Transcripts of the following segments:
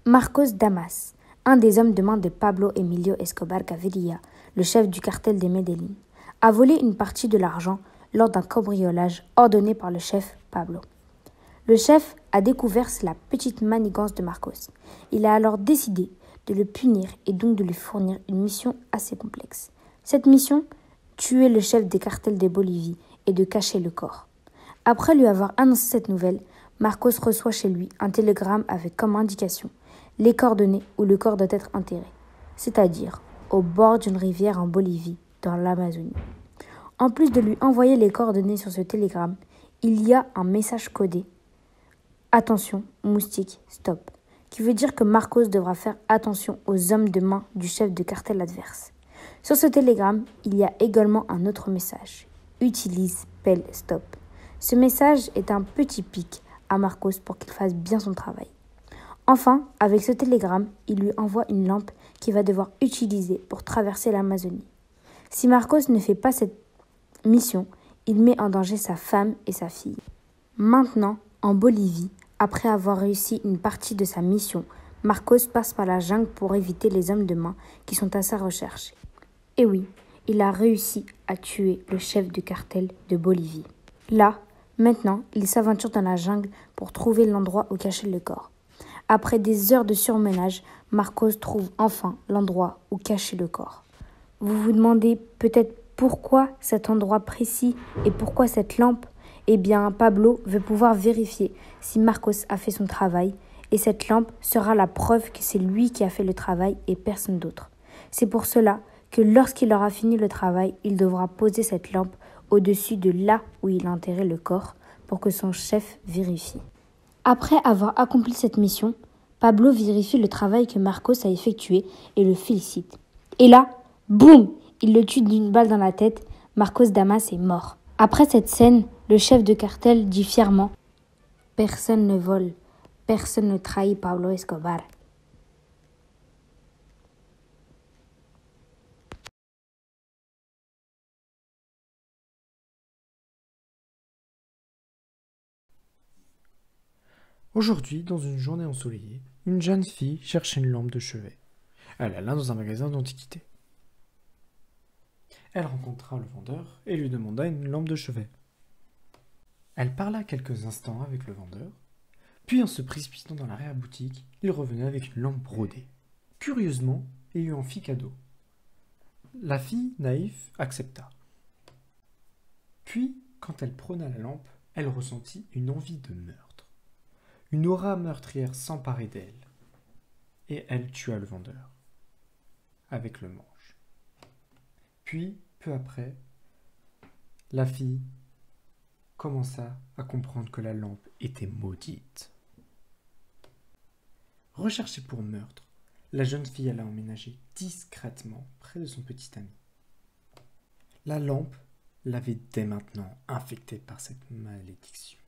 Marcos Damas, un des hommes de main de Pablo Emilio Escobar Gaviria, le chef du cartel de Medellín, a volé une partie de l'argent lors d'un cambriolage ordonné par le chef Pablo. Le chef a découvert la petite manigance de Marcos. Il a alors décidé de le punir et donc de lui fournir une mission assez complexe. Cette mission, tuer le chef des cartels de Bolivie et de cacher le corps. Après lui avoir annoncé cette nouvelle, Marcos reçoit chez lui un télégramme avec comme indication les coordonnées où le corps doit être enterré, c'est-à-dire au bord d'une rivière en Bolivie, dans l'Amazonie. En plus de lui envoyer les coordonnées sur ce télégramme, il y a un message codé « Attention, moustique, stop », qui veut dire que Marcos devra faire attention aux hommes de main du chef de cartel adverse. Sur ce télégramme, il y a également un autre message « Utilise pelle stop ». Ce message est un petit pic à Marcos pour qu'il fasse bien son travail. Enfin, avec ce télégramme, il lui envoie une lampe qu'il va devoir utiliser pour traverser l'Amazonie. Si Marcos ne fait pas cette mission, il met en danger sa femme et sa fille. Maintenant, en Bolivie, après avoir réussi une partie de sa mission, Marcos passe par la jungle pour éviter les hommes de main qui sont à sa recherche. Et oui, il a réussi à tuer le chef du cartel de Bolivie. Là, maintenant, il s'aventure dans la jungle pour trouver l'endroit où cacher le corps. Après des heures de surmenage, Marcos trouve enfin l'endroit où cacher le corps. Vous vous demandez peut-être pourquoi cet endroit précis et pourquoi cette lampe ? Eh bien, Pablo veut pouvoir vérifier si Marcos a fait son travail et cette lampe sera la preuve que c'est lui qui a fait le travail et personne d'autre. C'est pour cela que lorsqu'il aura fini le travail, il devra poser cette lampe au-dessus de là où il a enterré le corps pour que son chef vérifie. Après avoir accompli cette mission, Pablo vérifie le travail que Marcos a effectué et le félicite. Et là, boum, il le tue d'une balle dans la tête. Marcos Damas est mort. Après cette scène, le chef de cartel dit fièrement « Personne ne vole, personne ne trahit Pablo Escobar ». Aujourd'hui, dans une journée ensoleillée, une jeune fille cherchait une lampe de chevet. Elle alla dans un magasin d'antiquités. Elle rencontra le vendeur et lui demanda une lampe de chevet. Elle parla quelques instants avec le vendeur, puis en se précipitant dans l'arrière-boutique, il revenait avec une lampe brodée. Curieusement, il lui en fit cadeau. La fille, naïve, accepta. Puis, quand elle prôna la lampe, elle ressentit une envie de meurtre. Une aura meurtrière s'emparait d'elle, et elle tua le vendeur, avec le manche. Puis, peu après, la fille commença à comprendre que la lampe était maudite. Recherchée pour meurtre, la jeune fille alla emménager discrètement près de son petit ami. La lampe l'avait dès maintenant infectée par cette malédiction.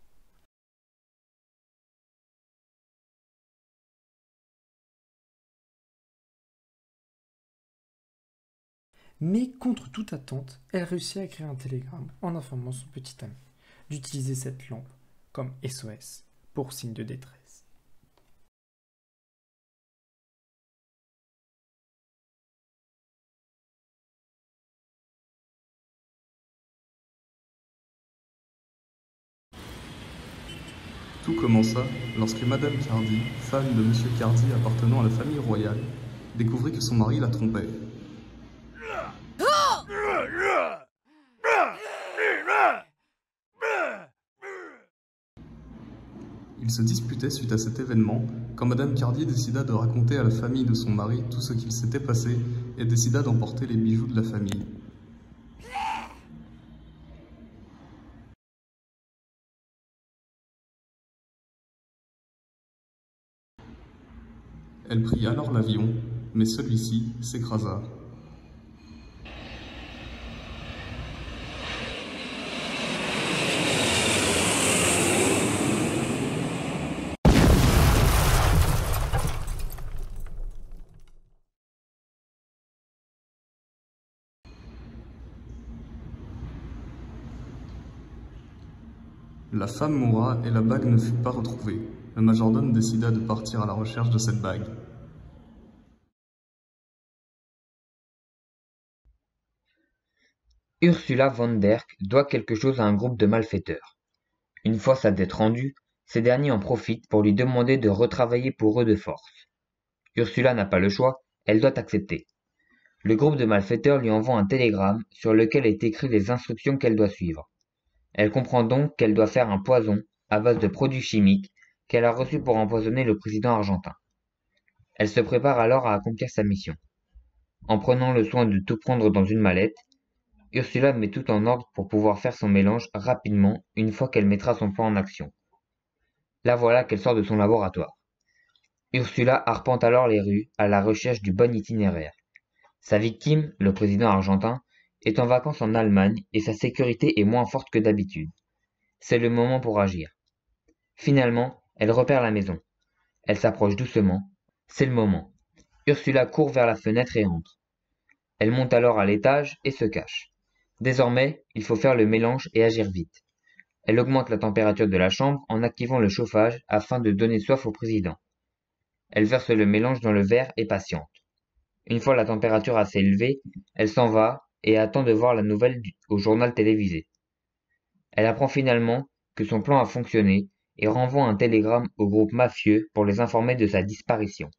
Mais contre toute attente, elle réussit à écrire un télégramme en informant son petit ami d'utiliser cette lampe comme SOS pour signe de détresse. Tout commença lorsque Madame Cardi, femme de Monsieur Cardi appartenant à la famille royale, découvrit que son mari la trompait. Ils se disputaient suite à cet événement quand Madame Cardi décida de raconter à la famille de son mari tout ce qu'il s'était passé et décida d'emporter les bijoux de la famille. Elle prit alors l'avion, mais celui-ci s'écrasa. La femme mourra et la bague ne fut pas retrouvée. le majordome décida de partir à la recherche de cette bague. Ursula von Berg doit quelque chose à un groupe de malfaiteurs. Une fois sa dette rendue, ces derniers en profitent pour lui demander de retravailler pour eux de force. Ursula n'a pas le choix, elle doit accepter. Le groupe de malfaiteurs lui envoie un télégramme sur lequel est écrit les instructions qu'elle doit suivre. Elle comprend donc qu'elle doit faire un poison à base de produits chimiques qu'elle a reçus pour empoisonner le président argentin. Elle se prépare alors à accomplir sa mission. En prenant le soin de tout prendre dans une mallette, Ursula met tout en ordre pour pouvoir faire son mélange rapidement une fois qu'elle mettra son plan en action. La voilà qu'elle sort de son laboratoire. Ursula arpente alors les rues à la recherche du bon itinéraire. Sa victime, le président argentin, est en vacances en Allemagne et sa sécurité est moins forte que d'habitude. C'est le moment pour agir. Finalement, elle repère la maison. Elle s'approche doucement. C'est le moment. Ursula court vers la fenêtre et entre. Elle monte alors à l'étage et se cache. Désormais, il faut faire le mélange et agir vite. Elle augmente la température de la chambre en activant le chauffage afin de donner soif au président. Elle verse le mélange dans le verre et patiente. Une fois la température assez élevée, elle s'en va et attend de voir la nouvelle au journal télévisé. Elle apprend finalement que son plan a fonctionné et renvoie un télégramme au groupe mafieux pour les informer de sa disparition.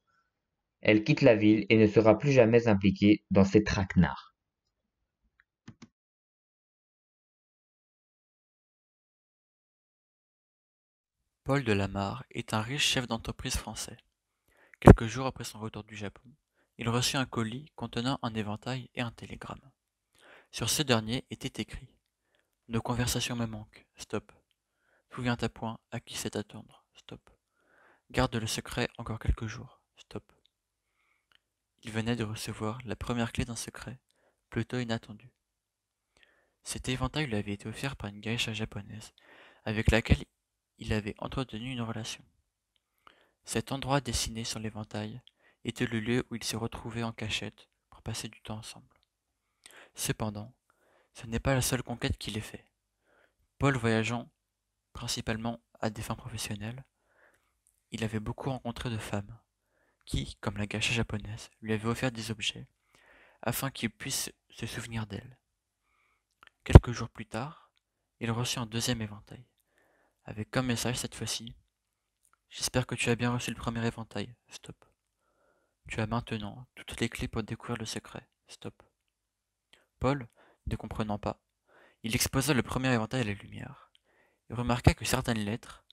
Elle quitte la ville et ne sera plus jamais impliquée dans ces traquenards. Paul Delamarre est un riche chef d'entreprise français. Quelques jours après son retour du Japon, il reçut un colis contenant un éventail et un télégramme. Sur ce dernier était écrit « Nos conversations me manquent, stop. Souviens à point à qui c'est attendre, stop. Garde le secret encore quelques jours, stop. » Il venait de recevoir la première clé d'un secret, plutôt inattendu. Cet éventail lui avait été offert par une geisha japonaise, avec laquelle il avait entretenu une relation. Cet endroit dessiné sur l'éventail était le lieu où ils se retrouvaient en cachette pour passer du temps ensemble. Cependant, ce n'est pas la seule conquête qu'il ait fait. Paul voyageant principalement à des fins professionnelles, il avait beaucoup rencontré de femmes qui, comme la geisha japonaise, lui avaient offert des objets afin qu'il puisse se souvenir d'elles. Quelques jours plus tard, il reçut un deuxième éventail, avec comme message cette fois-ci « J'espère que tu as bien reçu le premier éventail, stop. Tu as maintenant toutes les clés pour découvrir le secret, stop. » Paul, ne comprenant pas, il exposa le premier éventail à la lumière, et remarqua que certaines lettres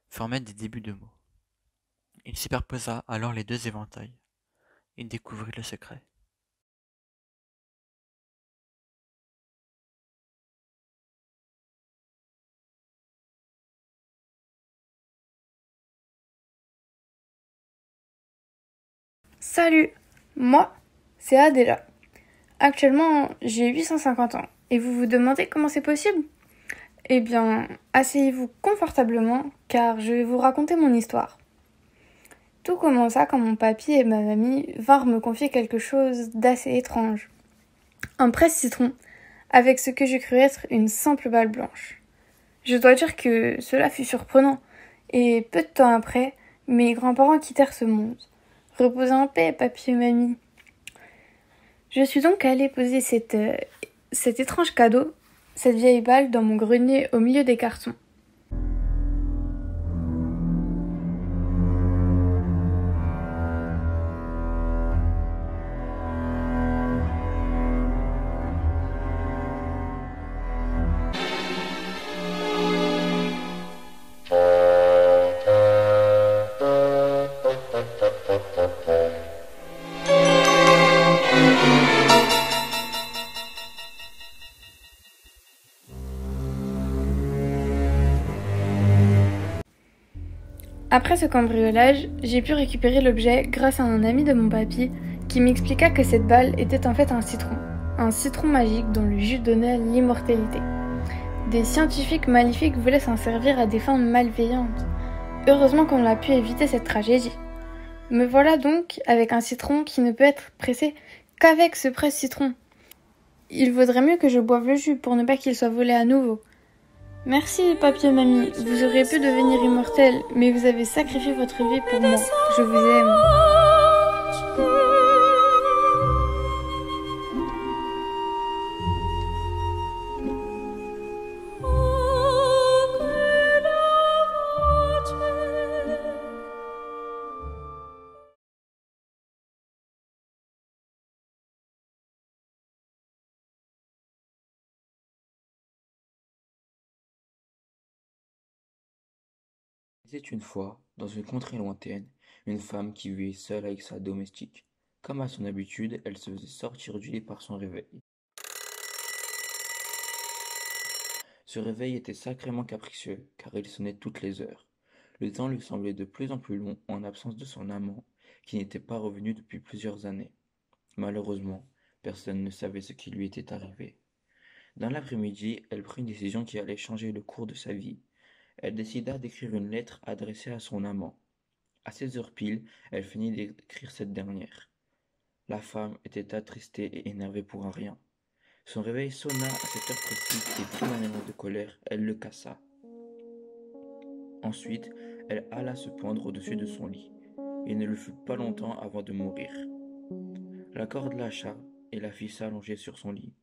formaient des débuts de mots. Il superposa alors les deux éventails, et découvrit le secret. Salut, moi, c'est Adela. Actuellement, j'ai 850 ans. Et vous vous demandez comment c'est possible ? Eh bien, asseyez-vous confortablement, car je vais vous raconter mon histoire. Tout commença quand mon papy et ma mamie vinrent me confier quelque chose d'assez étrange. Un presse-citron, avec ce que je crus être une simple balle blanche. Je dois dire que cela fut surprenant, et peu de temps après, mes grands-parents quittèrent ce monde. Reposez en paix, papy et mamie. Je suis donc allée poser cet étrange cadeau, cette vieille balle, dans mon grenier au milieu des cartons. Après ce cambriolage, j'ai pu récupérer l'objet grâce à un ami de mon papy qui m'expliqua que cette balle était en fait un citron magique dont le jus donnait l'immortalité. Des scientifiques maléfiques voulaient s'en servir à des fins malveillantes. Heureusement qu'on a pu éviter cette tragédie. Me voilà donc avec un citron qui ne peut être pressé qu'avec ce presse-citron. Il vaudrait mieux que je boive le jus pour ne pas qu'il soit volé à nouveau. Merci, papier mamie. Vous auriez pu devenir immortel, mais vous avez sacrifié votre vie pour moi. Je vous aime. Il était une fois, dans une contrée lointaine, une femme qui vivait seule avec sa domestique. Comme à son habitude, elle se faisait sortir du lit par son réveil. Ce réveil était sacrément capricieux, car il sonnait toutes les heures. Le temps lui semblait de plus en plus long en absence de son amant, qui n'était pas revenu depuis plusieurs années. Malheureusement, personne ne savait ce qui lui était arrivé. Dans l'après-midi, elle prit une décision qui allait changer le cours de sa vie. Elle décida d'écrire une lettre adressée à son amant. À 16 heures pile, elle finit d'écrire cette dernière. La femme était attristée et énervée pour un rien. Son réveil sonna à cette heure précise et pris d'un élan de colère, elle le cassa. Ensuite, elle alla se pendre au-dessus de son lit. Il ne lui fut pas longtemps avant de mourir. La corde lâcha et la fit s'allonger sur son lit.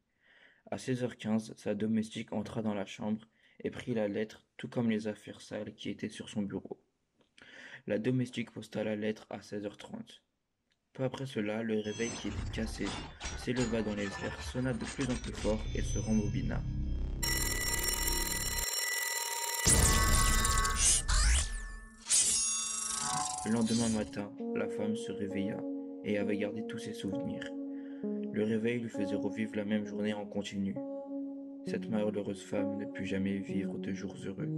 À 16h15, sa domestique entra dans la chambre et prit la lettre, tout comme les affaires sales qui étaient sur son bureau. La domestique posta la lettre à 16h30. Peu après cela, le réveil qui était cassé s'éleva dans les airs, sonna de plus en plus fort et se rembobina. Le lendemain matin, la femme se réveilla et avait gardé tous ses souvenirs. Le réveil lui faisait revivre la même journée en continu. Cette malheureuse femme ne put jamais vivre de jours heureux.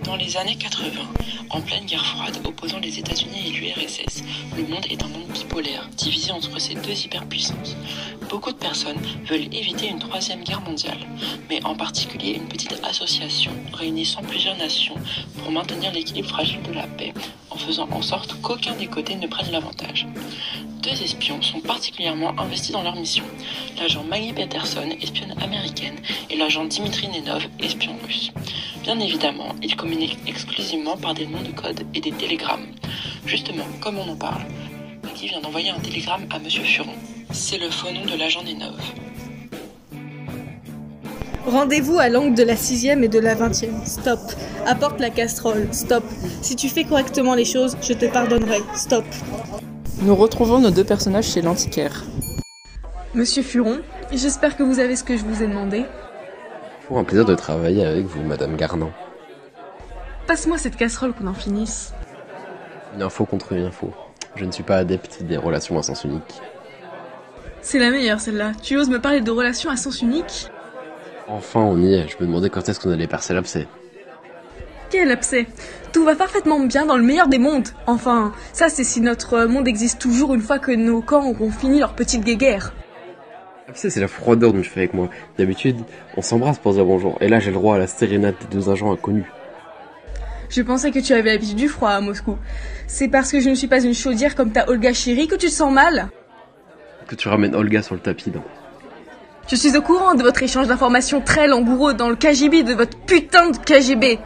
Dans les années 80, en pleine guerre froide opposant les États-Unis et l'URSS, le monde est un monde bipolaire, divisé entre ces deux hyperpuissances. Beaucoup de personnes veulent éviter une troisième guerre mondiale, mais en particulier une petite association réunissant plusieurs nations pour maintenir l'équilibre fragile de la paix, en faisant en sorte qu'aucun des côtés ne prenne l'avantage. Deux espions sont particulièrement investis dans leur mission. L'agent Maggie Peterson, espionne américaine, et l'agent Dimitri Nenov, espion russe. Bien évidemment, ils communiquent exclusivement par des noms de code et des télégrammes. Justement, comme on en parle, Maggie vient d'envoyer un télégramme à Monsieur Furon. C'est le faux nom de l'agent Nenov. Rendez-vous à l'angle de la 6e et de la 20e. Stop. Apporte la casserole. Stop. Si tu fais correctement les choses, je te pardonnerai. Stop. Nous retrouvons nos deux personnages chez l'antiquaire. Monsieur Furon, j'espère que vous avez ce que je vous ai demandé. Pour un plaisir de travailler avec vous, Madame Garnan. Passe-moi cette casserole qu'on en finisse. Une info contre une info. Je ne suis pas adepte des relations à sens unique. C'est la meilleure celle-là. Tu oses me parler de relations à sens unique ? Enfin, on y est. Je me demandais quand est-ce qu'on allait percer l'abcès. Quel abcès ? Tout va parfaitement bien dans le meilleur des mondes. Enfin, ça c'est si notre monde existe toujours une fois que nos camps auront fini leur petite guéguerre. L'abcès, c'est la froideur dont tu fais avec moi. D'habitude, on s'embrasse pour dire bonjour. Et là, j'ai le droit à la sérénade des deux agents inconnus. Je pensais que tu avais l'habitude du froid à Moscou. C'est parce que je ne suis pas une chaudière comme ta Olga chérie que tu te sens mal ? Que tu ramènes Olga sur le tapis, non ? Je suis au courant de votre échange d'informations très langoureux dans le KGB de votre putain de KGB.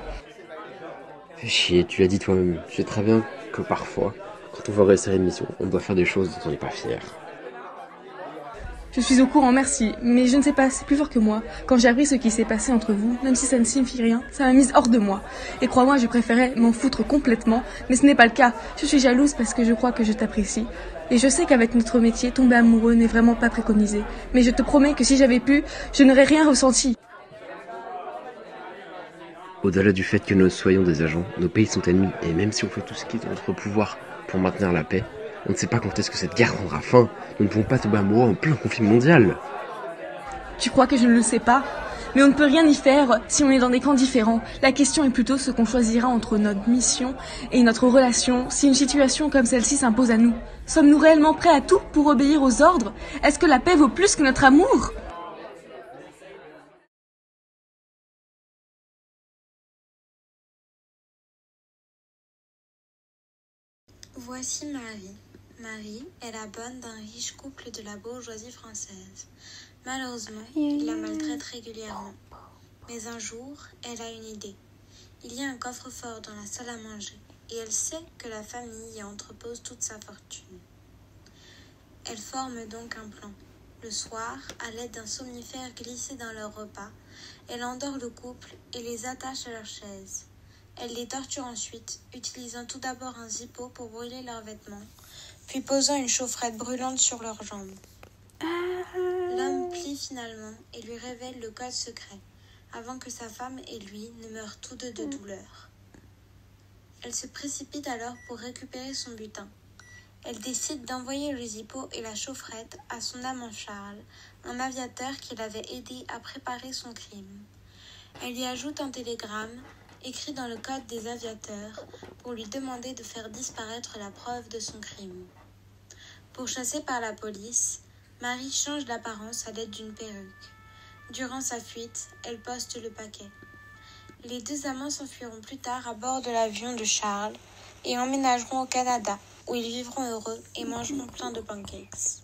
Fais chier, tu l'as dit toi-même. Je sais très bien que parfois, quand on veut réussir une mission, on doit faire des choses dont on n'est pas fier. Je suis au courant, merci, mais je ne sais pas, c'est plus fort que moi. Quand j'ai appris ce qui s'est passé entre vous, même si ça ne signifie rien, ça m'a mise hors de moi. Et crois-moi, je préférais m'en foutre complètement, mais ce n'est pas le cas. Je suis jalouse parce que je crois que je t'apprécie. Et je sais qu'avec notre métier, tomber amoureux n'est vraiment pas préconisé. Mais je te promets que si j'avais pu, je n'aurais rien ressenti. Au-delà du fait que nous soyons des agents, nos pays sont ennemis, et même si on fait tout ce qui est en notre pouvoir pour maintenir la paix, on ne sait pas quand est-ce que cette guerre prendra fin. Nous ne pouvons pas tomber amoureux en plein conflit mondial. Tu crois que je ne le sais pas ? Mais on ne peut rien y faire si on est dans des camps différents. La question est plutôt ce qu'on choisira entre notre mission et notre relation si une situation comme celle-ci s'impose à nous. Sommes-nous réellement prêts à tout pour obéir aux ordres? Est-ce que la paix vaut plus que notre amour? Voici Marie. Marie est la bonne d'un riche couple de la bourgeoisie française. Malheureusement, il la maltraite régulièrement. Mais un jour, elle a une idée. Il y a un coffre-fort dans la salle à manger et elle sait que la famille y entrepose toute sa fortune. Elle forme donc un plan. Le soir, à l'aide d'un somnifère glissé dans leur repas, elle endort le couple et les attache à leur chaise. Elle les torture ensuite, utilisant tout d'abord un zippo pour brûler leurs vêtements, puis posant une chaufferette brûlante sur leurs jambes. L'homme plie finalement et lui révèle le code secret, avant que sa femme et lui ne meurent tous deux de douleur. Elle se précipite alors pour récupérer son butin. Elle décide d'envoyer le zippo et la chaufferette à son amant Charles, un aviateur qui l'avait aidé à préparer son crime. Elle y ajoute un télégramme écrit dans le code des aviateurs pour lui demander de faire disparaître la preuve de son crime. Pourchassée par la police, Marie change d'apparence à l'aide d'une perruque. Durant sa fuite, elle poste le paquet. Les deux amants s'enfuiront plus tard à bord de l'avion de Charles et emménageront au Canada, où ils vivront heureux et mangeront plein de pancakes.